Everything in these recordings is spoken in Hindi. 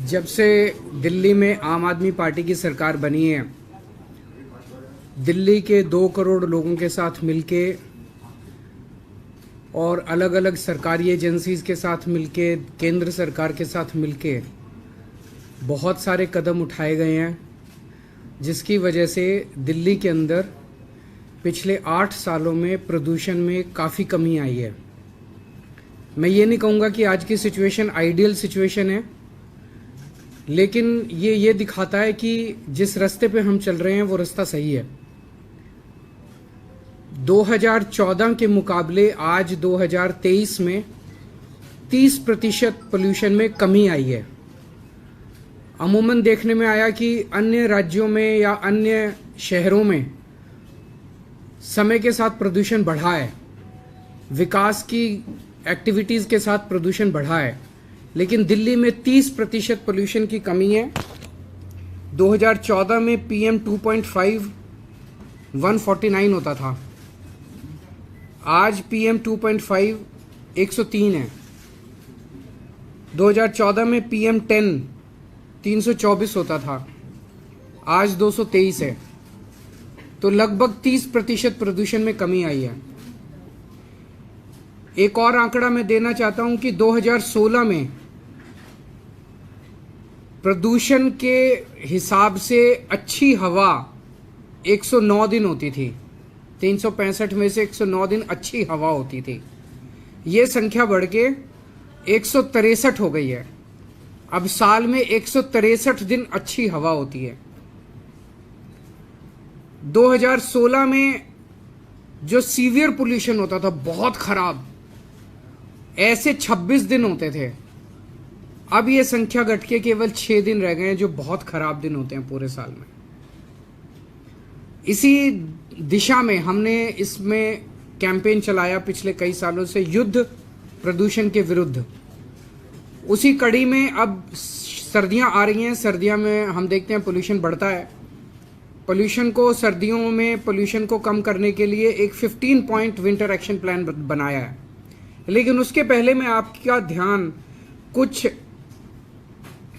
जब से दिल्ली में आम आदमी पार्टी की सरकार बनी है, दिल्ली के 2 करोड़ लोगों के साथ मिलके और अलग अलग सरकारी एजेंसीज के साथ मिलके, केंद्र सरकार के साथ मिलके बहुत सारे कदम उठाए गए हैं, जिसकी वजह से दिल्ली के अंदर पिछले 8 सालों में प्रदूषण में काफ़ी कमी आई है। मैं ये नहीं कहूँगा कि आज की सिचुएशन आइडियल सिचुएशन है, लेकिन ये दिखाता है कि जिस रास्ते पे हम चल रहे हैं वो रास्ता सही है। 2014 के मुकाबले आज 2023 में 30% पोल्यूशन में कमी आई है। अमूमन देखने में आया कि अन्य राज्यों में या अन्य शहरों में समय के साथ प्रदूषण बढ़ा है, विकास की एक्टिविटीज़ के साथ प्रदूषण बढ़ा है, लेकिन दिल्ली में 30% पोल्यूशन की कमी है। 2014 में PM 2.5 149 होता था, आज PM 2.5 103 है। 2014 में PM 10 324 होता था, आज 223 है। तो लगभग 30% प्रदूषण में कमी आई है। एक और आंकड़ा मैं देना चाहता हूं कि 2016 में प्रदूषण के हिसाब से अच्छी हवा 109 दिन होती थी। 365 में से 109 दिन अच्छी हवा होती थी। ये संख्या बढ़ के 163 हो गई है। अब साल में 163 दिन अच्छी हवा होती है। 2016 में जो सीवियर पोल्यूशन होता था, बहुत खराब, ऐसे 26 दिन होते थे। अब ये संख्या घट के केवल 6 दिन रह गए हैं, जो बहुत खराब दिन होते हैं पूरे साल में। इसी दिशा में हमने इसमें कैंपेन चलाया पिछले कई सालों से, युद्ध प्रदूषण के विरुद्ध। उसी कड़ी में अब सर्दियां आ रही हैं। सर्दियों में हम देखते हैं पोल्यूशन बढ़ता है। पोल्यूशन को सर्दियों में पोल्यूशन को कम करने के लिए एक 15 पॉइंट विंटर एक्शन प्लान बनाया है, लेकिन उसके पहले मैं आपका ध्यान कुछ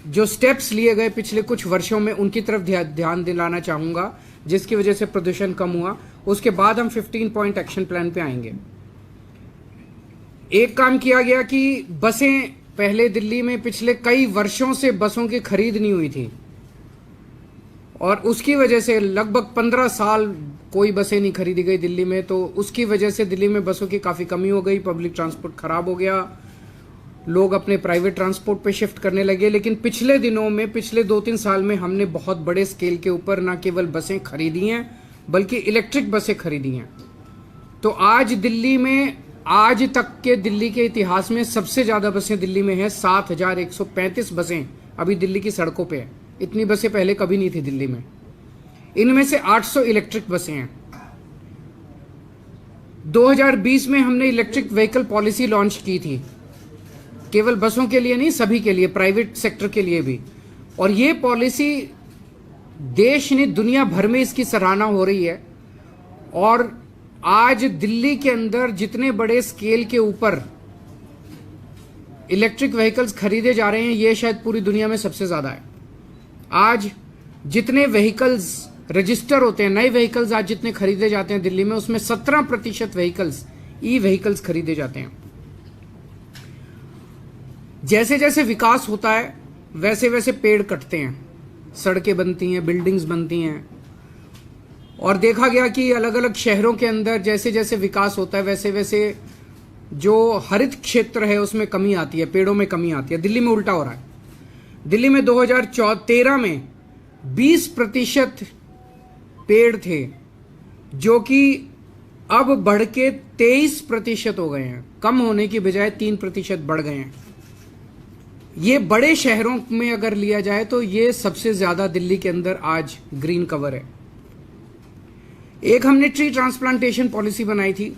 जो स्टेप्स लिए गए पिछले कुछ वर्षों में उनकी तरफ ध्यान दिलाना चाहूँगा, जिसकी वजह से प्रदूषण कम हुआ। उसके बाद हम 15 पॉइंट एक्शन प्लान पे आएंगे। एक काम किया गया कि बसें, पहले दिल्ली में पिछले कई वर्षों से बसों की खरीद नहीं हुई थी और उसकी वजह से लगभग 15 साल कोई बसें नहीं खरीदी गई दिल्ली में। तो उसकी वजह से दिल्ली में बसों की काफ़ी कमी हो गई, पब्लिक ट्रांसपोर्ट खराब हो गया, लोग अपने प्राइवेट ट्रांसपोर्ट पे शिफ्ट करने लगे। लेकिन पिछले दिनों में, पिछले 2-3 साल में हमने बहुत बड़े स्केल के ऊपर न केवल बसें खरीदी हैं बल्कि इलेक्ट्रिक बसें खरीदी हैं। तो आज दिल्ली में, आज तक के दिल्ली के इतिहास में सबसे ज़्यादा बसें दिल्ली में हैं। 7135 बसें अभी दिल्ली की सड़कों पे हैं। इतनी बसें पहले कभी नहीं थी दिल्ली में। इनमें से 800 इलेक्ट्रिक बसें हैं। 2020 में हमने इलेक्ट्रिक व्हीकल पॉलिसी लॉन्च की थी, केवल बसों के लिए नहीं, सभी के लिए, प्राइवेट सेक्टर के लिए भी। और ये पॉलिसी देश ने, दुनिया भर में इसकी सराहना हो रही है। और आज दिल्ली के अंदर जितने बड़े स्केल के ऊपर इलेक्ट्रिक व्हीकल्स खरीदे जा रहे हैं, ये शायद पूरी दुनिया में सबसे ज़्यादा है। आज जितने व्हीकल्स रजिस्टर होते हैं, नए व्हीकल्स आज जितने खरीदे जाते हैं दिल्ली में, उसमें 17% व्हीकल्स ई व्हीकल्स खरीदे जाते हैं। जैसे जैसे विकास होता है वैसे वैसे पेड़ कटते हैं, सड़कें बनती हैं, बिल्डिंग्स बनती हैं। और देखा गया कि अलग अलग शहरों के अंदर जैसे जैसे विकास होता है वैसे वैसे जो हरित क्षेत्र है उसमें कमी आती है, पेड़ों में कमी आती है। दिल्ली में उल्टा हो रहा है। दिल्ली में 2013 में 20% पेड़ थे, जो कि अब बढ़ के 23% हो गए हैं। कम होने की बजाय 3% बढ़ गए हैं। ये बड़े शहरों में अगर लिया जाए तो ये सबसे ज्यादा दिल्ली के अंदर आज ग्रीन कवर है। एक हमने ट्री ट्रांसप्लांटेशन पॉलिसी बनाई थी।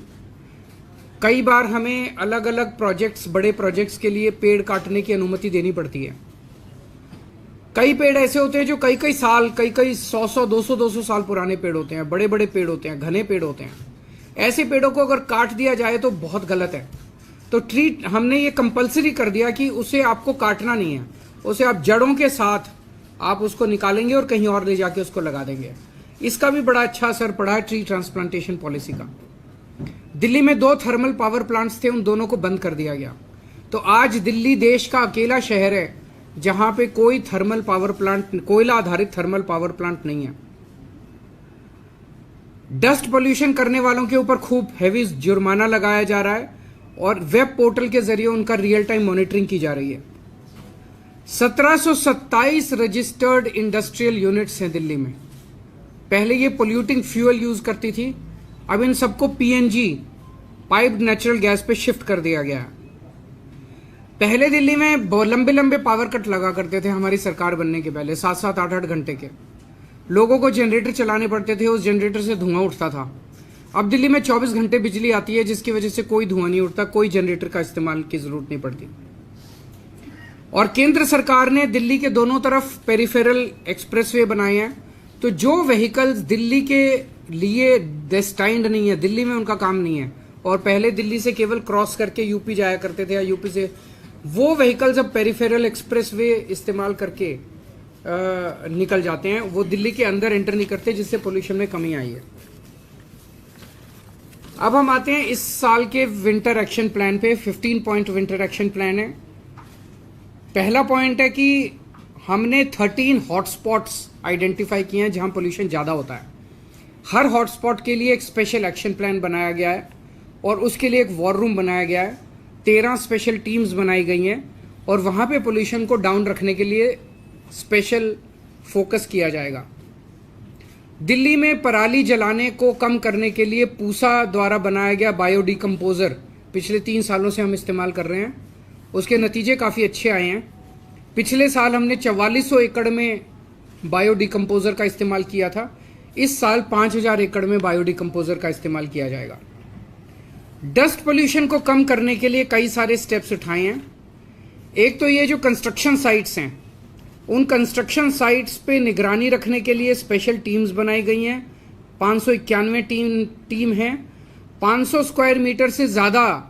कई बार हमें अलग अलग प्रोजेक्ट्स, बड़े प्रोजेक्ट्स के लिए पेड़ काटने की अनुमति देनी पड़ती है। कई पेड़ ऐसे होते हैं जो कई कई साल, कई कई 100 200 साल पुराने पेड़ होते हैं, बड़े बड़े पेड़ होते हैं, घने पेड़ होते हैं। ऐसे पेड़ों को अगर काट दिया जाए तो बहुत गलत है। तो हमने ये कंपलसरी कर दिया कि उसे आपको काटना नहीं है, उसे आप जड़ों के साथ आप उसको निकालेंगे और कहीं और ले जाके उसको लगा देंगे। इसका भी बड़ा अच्छा असर पड़ा है ट्री ट्रांसप्लांटेशन पॉलिसी का। दिल्ली में 2 थर्मल पावर प्लांट्स थे, उन दोनों को बंद कर दिया गया। तो आज दिल्ली देश का अकेला शहर है जहां पे कोई थर्मल पावर प्लांट, कोयला आधारित थर्मल पावर प्लांट नहीं है। डस्ट पोल्यूशन करने वालों के ऊपर खूब हैवी जुर्माना लगाया जा रहा है और वेब पोर्टल के जरिए उनका रियल टाइम मॉनिटरिंग की जा रही है। 1727 रजिस्टर्ड इंडस्ट्रियल यूनिट्स हैं दिल्ली में। पहले ये पोल्यूटिंग फ्यूल यूज करती थी, अब इन सबको पीएनजी, पाइप्ड नेचुरल गैस पे शिफ्ट कर दिया गया। पहले दिल्ली में लंबे लंबे पावर कट लगा करते थे हमारी सरकार बनने के पहले, 7-7 8-8 घंटे के। लोगों को जनरेटर चलाने पड़ते थे, उस जनरेटर से धुआं उठता था। अब दिल्ली में 24 घंटे बिजली आती है जिसकी वजह से कोई धुआं नहीं उठता, कोई जनरेटर का इस्तेमाल की जरूरत नहीं पड़ती। और केंद्र सरकार ने दिल्ली के दोनों तरफ पेरिफेरल एक्सप्रेसवे बनाए हैं, तो जो व्हीकल्स दिल्ली के लिए डेस्टाइंड नहीं है, दिल्ली में उनका काम नहीं है, और पहले दिल्ली से केवल क्रॉस करके यूपी जाया करते थे या यूपी से, वो व्हीकल्स अब पेरिफेरल एक्सप्रेसवे इस्तेमाल करके निकल जाते हैं। वो दिल्ली के अंदर एंटर नहीं करते, जिससे पोल्यूशन में कमी आई है। अब हम आते हैं इस साल के विंटर एक्शन प्लान पे। 15 पॉइंट विंटर एक्शन प्लान है। पहला पॉइंट है कि हमने 13 हॉटस्पॉट्स आइडेंटिफाई किए हैं जहां पोल्यूशन ज्यादा होता है। हर हॉटस्पॉट के लिए एक स्पेशल एक्शन प्लान बनाया गया है और उसके लिए एक वॉर रूम बनाया गया है। 13 स्पेशल टीम्स बनाई गई हैं और वहां पे पोल्यूशन को डाउन रखने के लिए स्पेशल फोकस किया जाएगा। दिल्ली में पराली जलाने को कम करने के लिए पूसा द्वारा बनाया गया बायोडिकम्पोजर पिछले 3 सालों से हम इस्तेमाल कर रहे हैं। उसके नतीजे काफ़ी अच्छे आए हैं। पिछले साल हमने 4400 एकड़ में बायोडिकम्पोजर का इस्तेमाल किया था। इस साल 5000 एकड़ में बायोडिकम्पोजर का इस्तेमाल किया जाएगा। डस्ट पोल्यूशन को कम करने के लिए कई सारे स्टेप्स उठाए हैं। एक तो ये जो कंस्ट्रक्शन साइट्स हैं, उन कंस्ट्रक्शन साइट्स पे निगरानी रखने के लिए स्पेशल टीम्स बनाई गई हैं। 591 टीम है। 500 स्क्वायर मीटर से ज़्यादा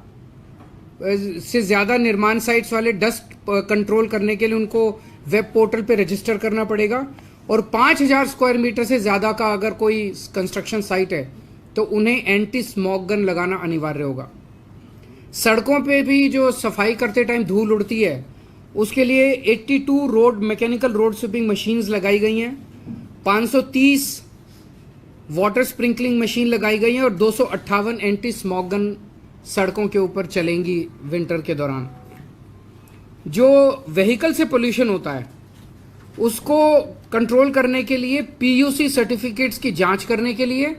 निर्माण साइट्स वाले डस्ट कंट्रोल करने के लिए उनको वेब पोर्टल पे रजिस्टर करना पड़ेगा। और 5000 स्क्वायर मीटर से ज़्यादा का अगर कोई कंस्ट्रक्शन साइट है तो उन्हें एंटी स्मॉग गन लगाना अनिवार्य होगा। सड़कों पे भी जो सफाई करते टाइम धूल उड़ती है, उसके लिए 82 मैकेनिकल रोड स्वीपिंग मशीन्स लगाई गई हैं। 530 वाटर स्प्रिंकलिंग मशीन लगाई गई हैं और 258 एंटी स्मॉग गन सड़कों के ऊपर चलेंगी विंटर के दौरान। जो व्हीकल से पोल्यूशन होता है उसको कंट्रोल करने के लिए पीयूसी सर्टिफिकेट्स की जांच करने के लिए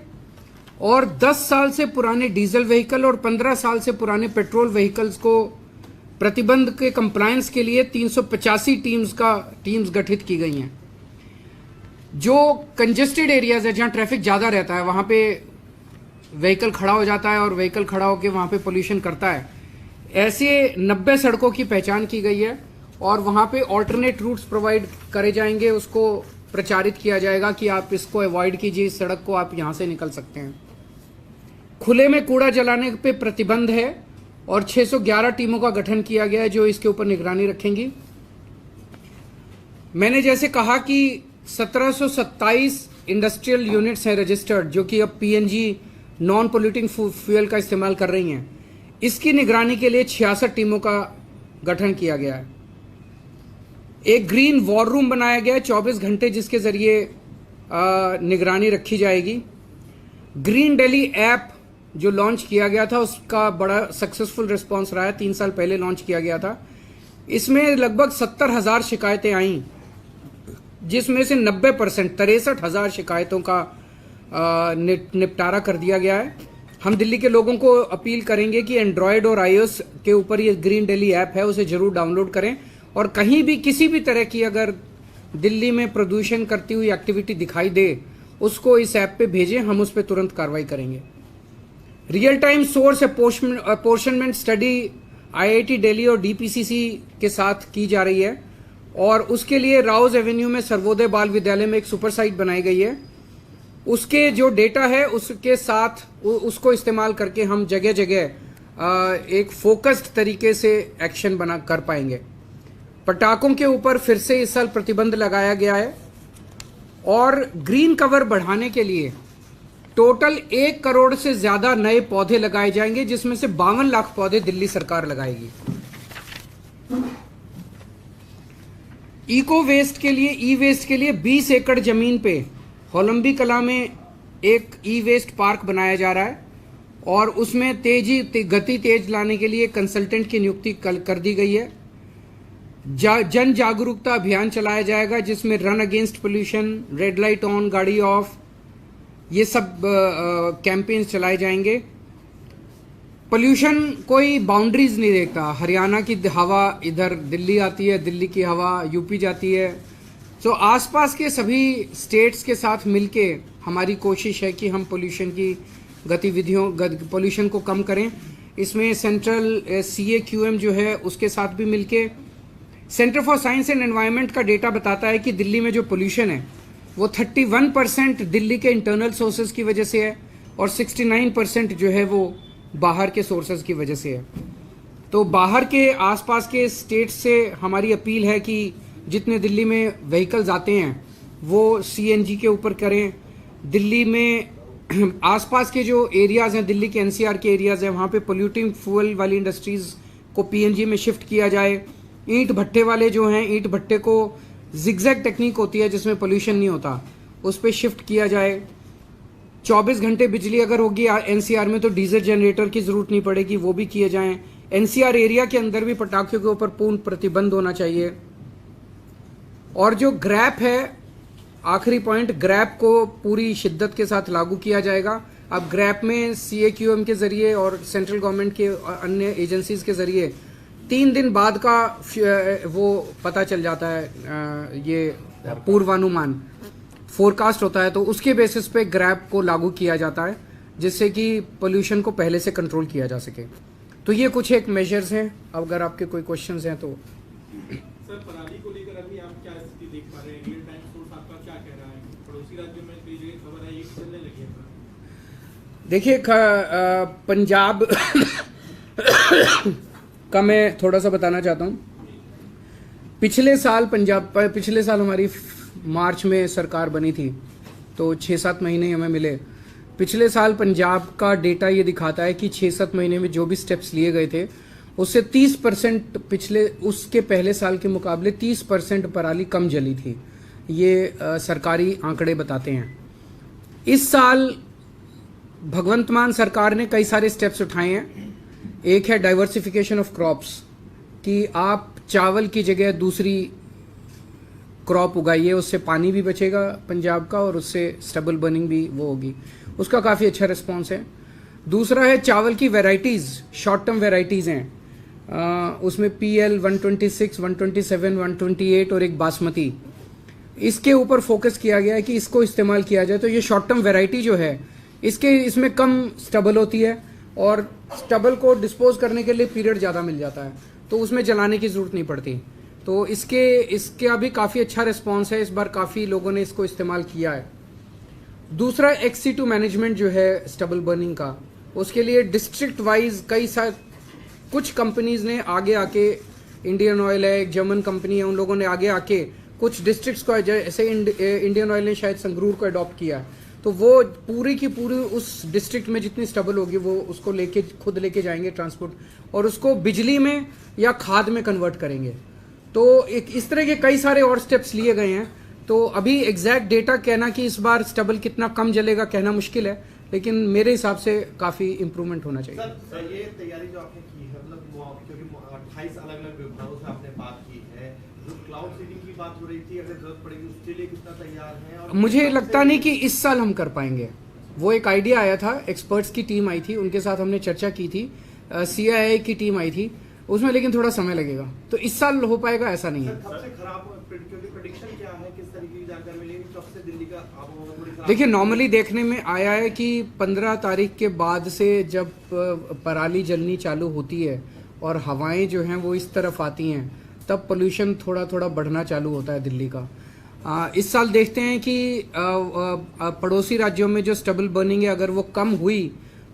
और 10 साल से पुराने डीजल व्हीकल और 15 साल से पुराने पेट्रोल व्हीकल्स को प्रतिबंध के कंप्लायंस के लिए 385 टीम्स गठित की गई हैं। जो कंजेस्टेड एरियाज है, जहां ट्रैफिक ज़्यादा रहता है, वहां पे व्हीकल खड़ा हो जाता है और व्हीकल खड़ा होकर वहां पे पोल्यूशन करता है, ऐसे 90 सड़कों की पहचान की गई है और वहां पे ऑल्टरनेट रूट्स प्रोवाइड करे जाएंगे। उसको प्रचारित किया जाएगा कि आप इसको अवॉइड कीजिए, इस सड़क को आप यहां से निकल सकते हैं। खुले में कूड़ा जलाने पे प्रतिबंध है और 611 टीमों का गठन किया गया है जो इसके ऊपर निगरानी रखेंगी। मैंने जैसे कहा कि 1727 इंडस्ट्रियल यूनिट्स हैं रजिस्टर्ड, जो कि अब पीएनजी नॉन पोल्यूटिंग फ्यूल का इस्तेमाल कर रही हैं। इसकी निगरानी के लिए 66 टीमों का गठन किया गया है। एक ग्रीन वॉर रूम बनाया गया है 24 घंटे, जिसके जरिए निगरानी रखी जाएगी। ग्रीन दिल्ली ऐप जो लॉन्च किया गया था उसका बड़ा सक्सेसफुल रिस्पांस रहा है। 3 साल पहले लॉन्च किया गया था। इसमें लगभग 70,000 शिकायतें आईं, जिसमें से 90% 63,000 शिकायतों का निपटारा कर दिया गया है। हम दिल्ली के लोगों को अपील करेंगे कि एंड्रॉयड और iOS के ऊपर ये ग्रीन दिल्ली ऐप है, उसे जरूर डाउनलोड करें और कहीं भी किसी भी तरह की अगर दिल्ली में प्रदूषण करती हुई एक्टिविटी दिखाई दे उसको इस ऐप पे भेजें, हम उस पर तुरंत कार्रवाई करेंगे। Real time source apportionment study IIT Delhi और DPCC के साथ की जा रही है और उसके लिए राउज एवेन्यू में सर्वोदय बाल विद्यालय में एक सुपर साइट बनाई गई है। उसके जो डेटा है उसके साथ उसको इस्तेमाल करके हम जगह जगह एक फोकस्ड तरीके से एक्शन बना कर पाएंगे। पटाखों के ऊपर फिर से इस साल प्रतिबंध लगाया गया है और ग्रीन कवर बढ़ाने के लिए टोटल 1 करोड़ से ज्यादा नए पौधे लगाए जाएंगे, जिसमें से 52 लाख पौधे दिल्ली सरकार लगाएगी। इको वेस्ट के लिए, ई वेस्ट के लिए 20 एकड़ जमीन पे होलंबी कला में एक ई वेस्ट पार्क बनाया जा रहा है और उसमें गति तेज लाने के लिए कंसल्टेंट की नियुक्ति कर दी गई है। जन जागरूकता अभियान चलाया जाएगा जिसमें run against pollution, red light on, गाड़ी ऑफ, ये सब कैंपेन्स चलाए जाएंगे। पोल्यूशन कोई बाउंड्रीज नहीं देखता। हरियाणा की हवा इधर दिल्ली आती है, दिल्ली की हवा यूपी जाती है। तो आसपास के सभी स्टेट्स के साथ मिलके हमारी कोशिश है कि हम पोल्यूशन की पोल्यूशन को कम करें। इसमें सेंट्रल CAQM जो है उसके साथ भी मिलके, centre for science and environment का डेटा बताता है कि दिल्ली में जो पोल्यूशन है वो 31% दिल्ली के इंटरनल सोर्सेज की वजह से है और 69% जो है वो बाहर के सोर्सेज की वजह से है। तो बाहर के आसपास के स्टेट से हमारी अपील है कि जितने दिल्ली में व्हीकल्स आते हैं वो CNG के ऊपर करें। दिल्ली में आसपास के जो एरियाज हैं, दिल्ली के NCR के एरियाज हैं, वहाँ पे पोल्यूटिंग फ्यूल वाली इंडस्ट्रीज को PNG में शिफ्ट किया जाए। ईंट भट्टे वाले जो हैं, ईंट भट्टे को जिगजैग टेक्निक होती है जिसमें पोल्यूशन नहीं होता, उस पर शिफ्ट किया जाए। 24 घंटे बिजली अगर होगी NCR में तो डीजल जनरेटर की जरूरत नहीं पड़ेगी, वो भी किए जाएं। NCR एरिया के अंदर भी पटाखों के ऊपर पूर्ण प्रतिबंध होना चाहिए। और जो ग्रैप है, आखिरी पॉइंट, ग्रैप को पूरी शिद्दत के साथ लागू किया जाएगा। अब ग्रैप में CAQM के जरिए और सेंट्रल गवर्नमेंट के अन्य एजेंसीज के जरिए 3 दिन बाद का वो पता चल जाता है, ये पूर्वानुमान फोरकास्ट होता है, तो उसके बेसिस पे ग्रैप को लागू किया जाता है जिससे कि पोल्यूशन को पहले से कंट्रोल किया जा सके। तो ये कुछ एक मेजर्स हैं। अगर आपके कोई क्वेश्चंस हैं तो। सर, पराली को लेकर अभी आप क्या स्थिति देख पा रहे हैं? रियल टाइम सोर्स आपका क्या कह रहा है? पड़ोसी राज्यों में कई जगह खबर है ये चलने लगी है। देखिए, पंजाब का मैं थोड़ा सा बताना चाहता हूँ। पिछले साल हमारी मार्च में सरकार बनी थी, तो 6-7 महीने हमें मिले। पिछले साल पंजाब का डेटा ये दिखाता है कि 6-7 महीने में जो भी स्टेप्स लिए गए थे उससे 30% उसके पहले साल के मुकाबले 30% पराली कम जली थी। ये सरकारी आंकड़े बताते हैं। इस साल भगवंत मान सरकार ने कई सारे स्टेप्स उठाए हैं। एक है डाइवर्सिफिकेशन ऑफ क्रॉप्स, कि आप चावल की जगह दूसरी क्रॉप उगाइए, उससे पानी भी बचेगा पंजाब का और उससे स्टबल बर्निंग भी वो होगी। उसका काफ़ी अच्छा रिस्पॉन्स है। दूसरा है चावल की वैरायटीज़, शॉर्ट टर्म वैरायटीज़ हैं, उसमें PL 126, 127, 128 और एक बासमती, इसके ऊपर फोकस किया गया है कि इसको इस्तेमाल किया जाए। तो ये शॉर्ट टर्म वैरायटी जो है इसमें कम स्टबल होती है और स्टबल को डिस्पोज करने के लिए पीरियड ज़्यादा मिल जाता है, तो उसमें जलाने की ज़रूरत नहीं पड़ती। तो इसका भी काफ़ी अच्छा रिस्पॉन्स है। इस बार काफ़ी लोगों ने इसको इस्तेमाल किया है। दूसरा XC2 मैनेजमेंट जो है स्टबल बर्निंग का, उसके लिए डिस्ट्रिक्ट वाइज कुछ कंपनीज ने आगे आके, इंडियन ऑयल है, एक जर्मन कंपनी है, उन लोगों ने आगे आके कुछ डिस्ट्रिक्ट्स को, जैसे इंडियन ऑयल ने शायद संगरूर को अडॉप्ट किया है, तो वो पूरी की पूरी उस डिस्ट्रिक्ट में जितनी स्टबल होगी वो उसको खुद लेके जाएंगे ट्रांसपोर्ट, और उसको बिजली में या खाद में कन्वर्ट करेंगे। तो इस तरह के कई सारे और स्टेप्स लिए गए हैं। तो अभी एग्जैक्ट डेटा कहना कि इस बार स्टबल कितना कम जलेगा कहना मुश्किल है, लेकिन मेरे हिसाब से काफ़ी इम्प्रूवमेंट होना चाहिए। सर, ये तैयारी जो आपने की है, मतलब क्योंकि 28 अलग-अलग विभागों से आपने बात की है, जो क्लाउड सीडिंग की बात हो रही थी, अगर जरूरत पड़ेगी उसके लिए कितना तैयार है? और मुझे लगता नहीं कि इस साल हम कर पाएंगे। वो एक आइडिया आया था, एक्सपर्ट्स की टीम आई थी, उनके साथ हमने चर्चा की थी, CIA की टीम आई थी उसमें, लेकिन थोड़ा समय लगेगा। तो इस साल हो पाएगा ऐसा नहीं है। सबसे खराब क्योंकि प्रेडिक्शन क्या है, किस तरीके की जानकारी मिलेगी, कब से दिल्ली का आबोहवा थोड़ी खराब? देखिए, नॉर्मली देखने में आया है कि 15 तारीख के बाद से जब पराली जलनी चालू होती है और हवाएं जो हैं वो इस तरफ आती हैं, तब पोल्यूशन थोड़ा थोड़ा बढ़ना चालू होता है दिल्ली का। इस साल देखते हैं कि पड़ोसी राज्यों में जो स्टबल बर्निंग है अगर वो कम हुई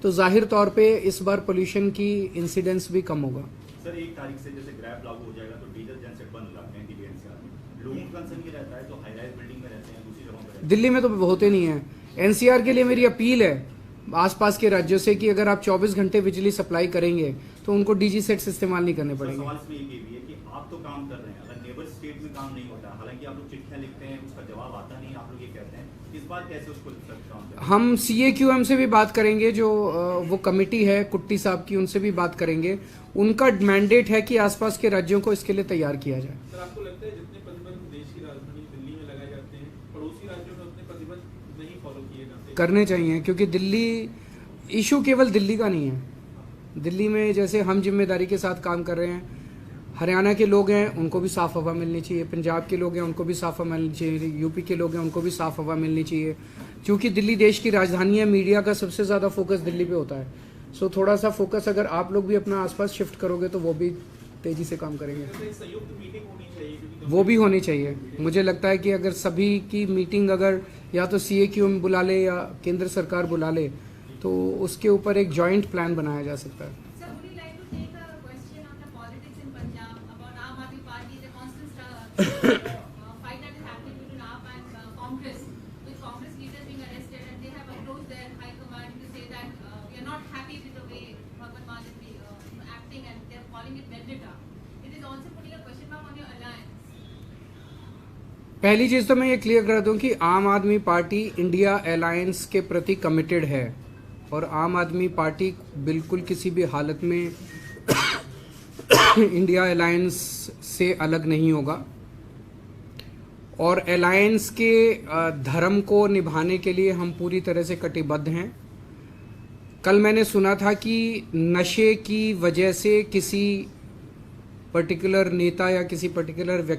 तो जाहिर तौर पे इस बार पोल्यूशन की इंसिडेंस भी कम होगा। सर 1 तारीख से जैसे ग्रैब लागू हो जाएगा तो डीजल जनसेट बंद हो जाते हैं दिल्ली एनसीआर में, लोगों का कंसर्न ये रहता है जो हाई राइज बिल्डिंग में रहते हैं दूसरी जगहों पर रहते दिल्ली में तो होते नहीं है। एनसीआर के लिए मेरी अपील है आसपास के राज्यों से कि अगर आप 24 घंटे बिजली सप्लाई करेंगे तो उनको डीजी सेट्स इस्तेमाल नहीं करने हैं। सर पड़ेंगे। सवाल इसमें ये भी है कि आप तो काम कर रहे हैं, अगर नेबर स्टेट में काम नहीं होता, हालांकि आप लोग चिट्ठियां लिखते हैं उसका जवाब आता नहीं, आप लोग ये कहते हैं, इस बार कैसे उसको काम करें? हम CAQM से भी बात करेंगे, जो वो कमेटी है कुट्टी साहब की, उनसे भी बात करेंगे। उनका मैंडेट है कि आसपास के राज्यों को इसके लिए तैयार किया जाए। सर आपको लगता है जितने प्रतिबंध देश की राजधानी दिल्ली में लगाए जाते हैं पड़ोसी राज्यों में उतने प्रतिबंध नहीं फॉलो किए जाते? करने चाहिए, क्योंकि दिल्ली इशू केवल दिल्ली का नहीं है। दिल्ली में जैसे हम जिम्मेदारी के साथ काम कर रहे हैं, हरियाणा के लोग हैं उनको भी साफ हवा मिलनी चाहिए, पंजाब के लोग हैं उनको भी साफ हवा मिलनी चाहिए, यूपी के लोग हैं उनको भी साफ हवा मिलनी चाहिए। क्योंकि दिल्ली देश की राजधानी है, मीडिया का सबसे ज़्यादा फोकस दिल्ली पे होता है। सो थोड़ा सा फोकस अगर आप लोग भी अपना आसपास शिफ्ट करोगे तो वो भी तेज़ी से काम करेंगे। तो एक संयुक्त मीटिंग होनी चाहिए क्योंकि वो भी होनी चाहिए। मुझे लगता है कि अगर सभी की मीटिंग अगर या तो CAQM बुला ले या केंद्र सरकार बुला ले तो उसके ऊपर एक जॉइंट प्लान बनाया जा सकता है। Sir, would you like to take a question on the politics in Punjab about Aam Aadmi Party, the constant fight that is happening between AAP and Congress, with Congress leaders being arrested, and they have approached their high command to say that we are not happy with the way Bhagwan Mann is acting, and they are calling it vendetta. It is also putting a question mark on your alliance. पहली चीज़ तो मैं ये क्लियर कर दूं कि आम आदमी पार्टी इंडिया अलायंस के प्रति कमिटेड है और आम आदमी पार्टी बिल्कुल किसी भी हालत में इंडिया अलायंस से अलग नहीं होगा और अलायंस के धर्म को निभाने के लिए हम पूरी तरह से कटिबद्ध हैं। कल मैंने सुना था कि नशे की वजह से किसी पर्टिकुलर नेता या किसी पर्टिकुलर व्यक्ति